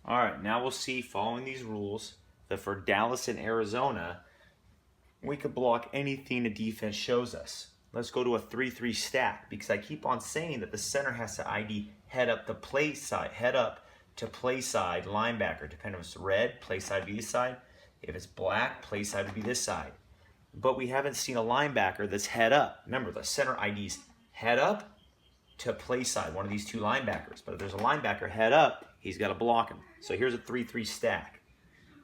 All right, now we'll see, following these rules, that for Dallas and Arizona, we could block anything the defense shows us. Let's go to a 3-3 stack, because I keep on saying that the center has to ID head up to play side, linebacker. Depending if it's red, play side would be this side. If it's black, play side would be this side. But we haven't seen a linebacker that's head up. Remember, the center ID's head up to play side, one of these two linebackers. But if there's a linebacker head up, he's got to block him. So here's a 3-3 stack.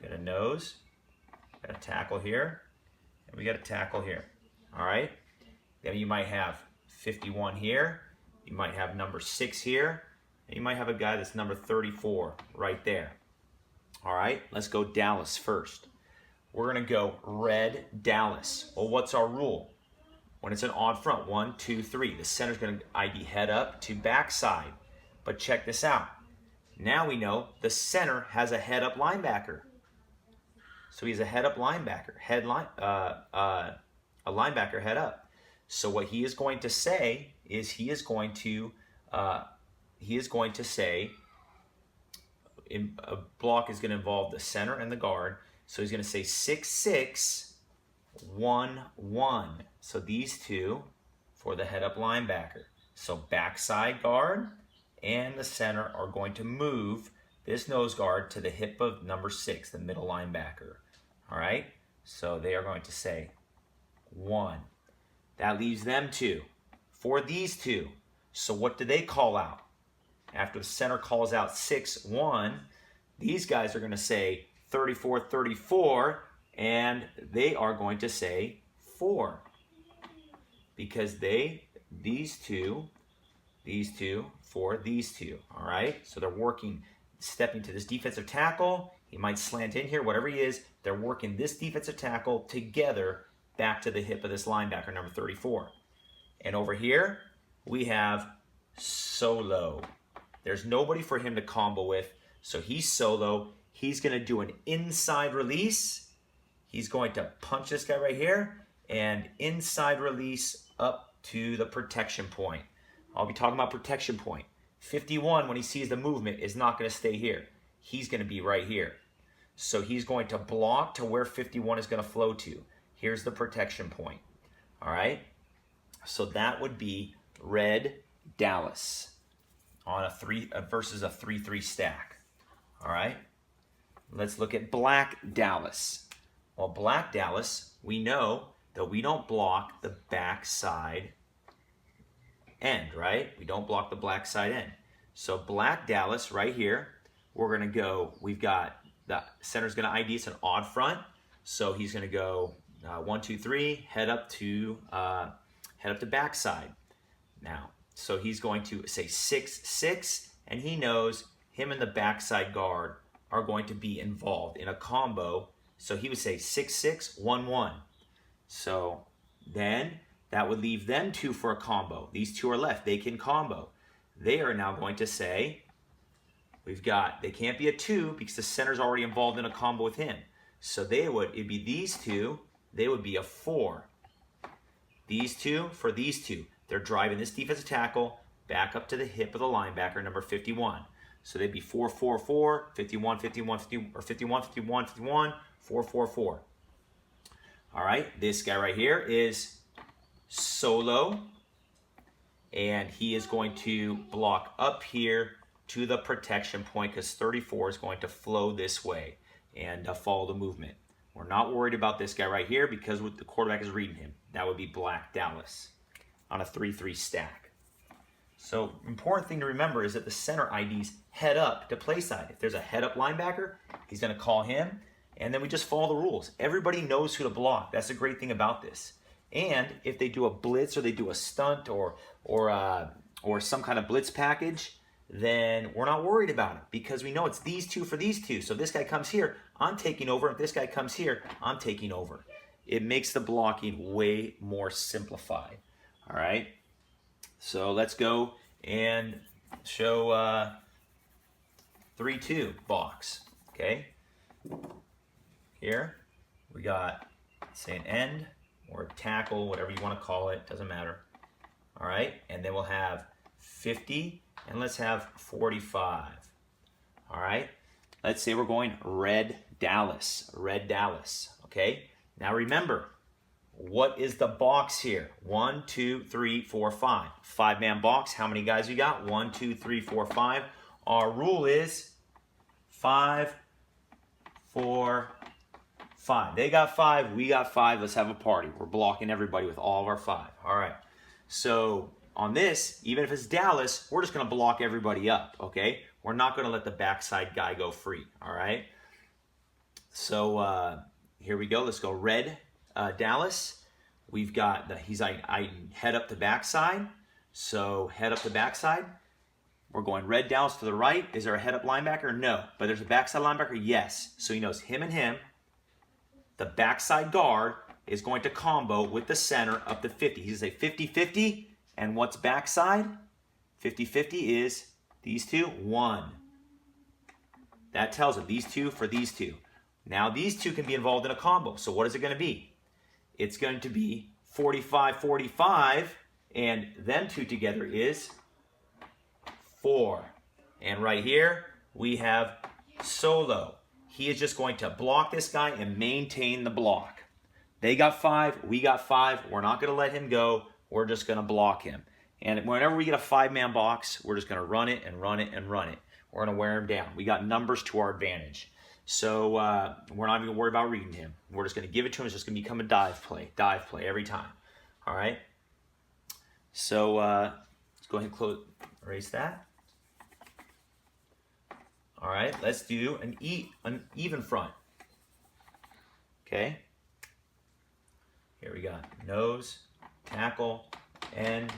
Got a nose, got a tackle here, and we got a tackle here. All right? Then you might have 51 here, you might have number 6 here, and you might have a guy that's number 34 right there. All right, let's go Dallas first. We're going to go red Dallas. Well, what's our rule? When it's an odd front, 1, 2, 3, the center's going to ID head up to backside. But check this out. Now we know the center has a head up linebacker. So he's a head up linebacker, a linebacker head up. So what he is going to say is he is going to say a block is going to involve the center and the guard. So he's going to say 6-6, 1-1. So these two for the head up linebacker. So backside guard and the center are going to move this nose guard to the hip of number 6, the middle linebacker. All right? So they are going to say 1. That leaves them 2. For these two, so what do they call out? After the center calls out 6-1, these guys are going to say 34-34, and they are going to say 4. Because these two, for these two, all right? So they're working, stepping to this defensive tackle. He might slant in here, whatever he is. They're working this defensive tackle together back to the hip of this linebacker, number 34. And over here, we have solo. There's nobody for him to combo with, so he's solo. He's going to do an inside release. He's going to punch this guy right here, and inside release up to the protection point. I'll be talking about protection point. 51, when he sees the movement, is not going to stay here. He's going to be right here. So he's going to block to where 51 is going to flow to. Here's the protection point. All right? So that would be red Dallas on versus a 3-3 stack. All right? Let's look at black Dallas. Well, black Dallas, we know that we don't block the backside end, right? We don't block the black side end. So black Dallas right here, we're going to go, we've got the center's going to ID, it's an odd front. So he's going to go 1, 2, 3, head up to backside. Now, so he's going to say 6-6, and he knows him and the backside guard are going to be involved in a combo. So he would say 6-6, 1-1. So then that would leave them 2 for a combo. These 2 are left. They can combo. They are now going to say, they can't be a 2 because the center's already involved in a combo with him. So it'd be these 2, they would be a 4. These 2 for these 2. They're driving this defensive tackle back up to the hip of the linebacker, number 51. So they'd be 4-4-4, 51, 51, 50, or 51, 51, 51, 4-4-4. All right, this guy right here is solo, and he is going to block up here to the protection point because 34 is going to flow this way and follow the movement. We're not worried about this guy right here because the quarterback is reading him. That would be black Dallas on a 3-3 stack. So important thing to remember is that the center IDs head up to play side. If there's a head up linebacker, he's going to call him, and then we just follow the rules. Everybody knows who to block. That's the great thing about this. And if they do a blitz or they do a stunt or some kind of blitz package, then we're not worried about it because we know it's these 2 for these 2. So if this guy comes here, I'm taking over. If this guy comes here, I'm taking over. It makes the blocking way more simplified. All right? So let's go and show 3-2 box. Okay? Here we got, say, an end or a tackle, whatever you want to call it, doesn't matter. All right? And then we'll have 50, and let's have 45. All right? let's say we're going Red Dallas, okay? Now remember, what is the box here? 1, 2, 3, 4, 5. 5-man box. How many guys we got? 1, 2, 3, 4, 5. Our rule is 5, 4, 5. They got 5. We got 5. Let's have a party. We're blocking everybody with all of our 5. All right. So on this, even if it's Dallas, we're just going to block everybody up, okay? We're not going to let the backside guy go free, all right? So here we go. Let's go Red Dallas. We've got I head up the backside. So head up the backside. We're going Red Dallas to the right. Is there a head up linebacker? No. But there's a backside linebacker? Yes. So he knows him and him. The backside guard is going to combo with the center up to 50. He's going to say 50-50. And what's backside? 50-50 is these two, 1. That tells it these two for these two. Now these two can be involved in a combo. So what is it going to be? It's going to be 45-45, and them two together is 4. And right here, we have Solo. He is just going to block this guy and maintain the block. They got 5, we got 5. We're not going to let him go. We're just going to block him. And whenever we get a 5-man box, we're just going to run it and run it and run it. We're going to wear him down. We got numbers to our advantage. So we're not even going to worry about reading him. We're just going to give it to him. It's just going to become a dive play every time. All right? So let's go ahead and erase that. All right, let's do an even front. Okay? Here we got nose, tackle, end,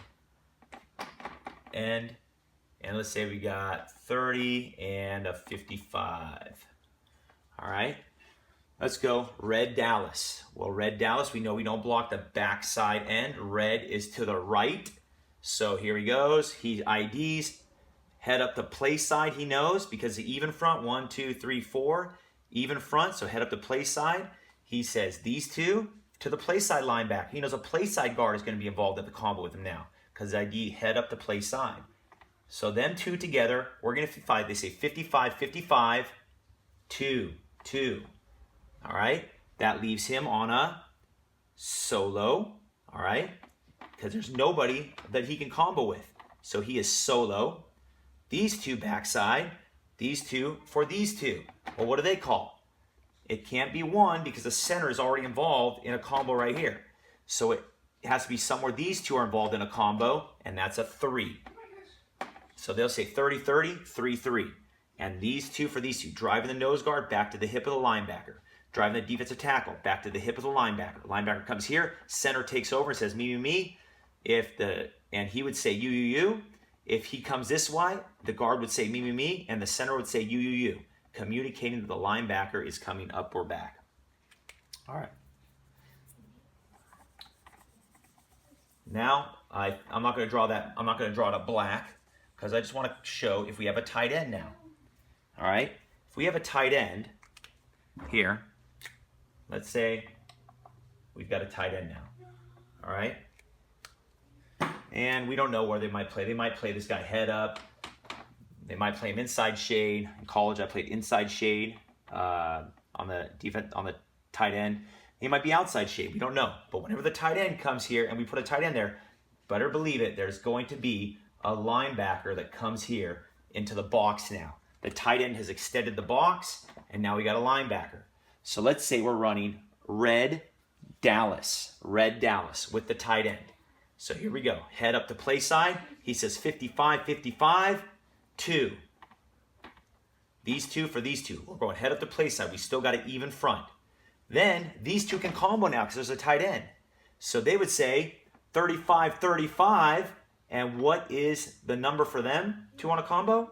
and let's say we got 30 and a 55. All right, let's go Red Dallas. Well, Red Dallas, we know we don't block the backside end. Red is to the right. So here he goes. He IDs. Head up the play side, he knows, because the even front, 1, 2, 3, 4. Even front, so head up the play side. He says these two to the play side linebacker. He knows a play side guard is going to be involved in the combo with him now, because ID head up the play side. So them two together, we're going to 55. They say 55-55, 2. All right, that leaves him on a solo. All right, because there's nobody that he can combo with. So he is solo. These two backside, these two for these two. Well, what do they call? It can't be 1 because the center is already involved in a combo right here. So it has to be somewhere these two are involved in a combo, and that's a 3. So they'll say 30-30, 3-3. And these two for these two, driving the nose guard back to the hip of the linebacker. Driving the defensive tackle back to the hip of the linebacker. Linebacker comes here, center takes over and says me. And he would say you. If he comes this way, the guard would say me, and the center would say you. Communicating that the linebacker is coming up or back. All right. Now, I'm not going to draw that. I'm not going to draw it up black because I just want to show if we have a tight end now. All right. If we have a tight end here, let's say we've got a tight end now. All right. And we don't know where they might play. They might play this guy head up. They might play him inside shade. In college, I played inside shade on the defense, on the tight end. He might be outside shade. We don't know. But whenever the tight end comes here and we put a tight end there, better believe it, there's going to be a linebacker that comes here into the box now. The tight end has extended the box, and now we got a linebacker. So let's say we're running Red Dallas with the tight end. So here we go. Head up the play side. He says 55-55, 2. These two for these two. We're going head up the play side. We still got an even front. Then these two can combo now because there's a tight end. So they would say 35-35. And what is the number for them to on a combo?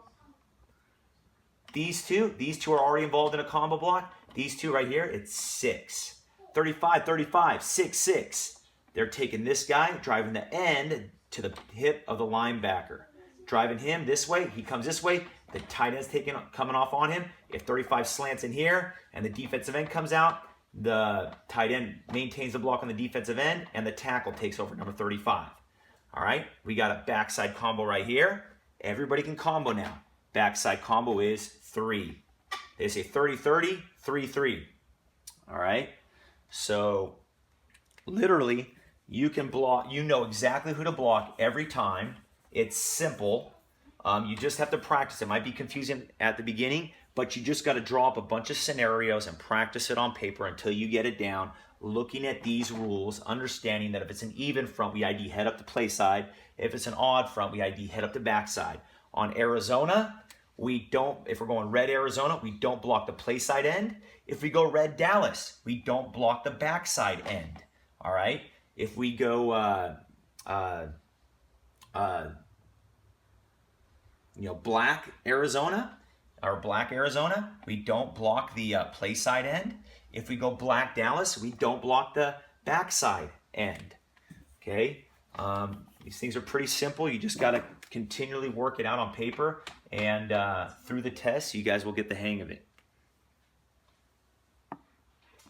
These two are already involved in a combo block. These two right here, it's 6. 35-35, 6-6. They're taking this guy, driving the end to the hip of the linebacker. Driving him this way, he comes this way, the tight end's coming off on him. If 35 slants in here and the defensive end comes out, the tight end maintains the block on the defensive end and the tackle takes over number 35. All right, we got a backside combo right here. Everybody can combo now. Backside combo is 3. They say 30-30, 3-3. All right? So literally, you can block, you know exactly who to block every time. It's simple. You just have to practice. It might be confusing at the beginning, but you just got to draw up a bunch of scenarios and practice it on paper until you get it down, looking at these rules, understanding that if it's an even front, we ID head up to play side. If it's an odd front, we ID head up to back side. On Arizona, we don't, if we're going red Arizona, we don't block the play side end. If we go red Dallas, we don't block the backside end. All right? If we go black Arizona, or black Arizona, we don't block the play side end. If we go black Dallas, we don't block the backside end. Okay? These things are pretty simple. You just got to continually work it out on paper, and through the tests, you guys will get the hang of it.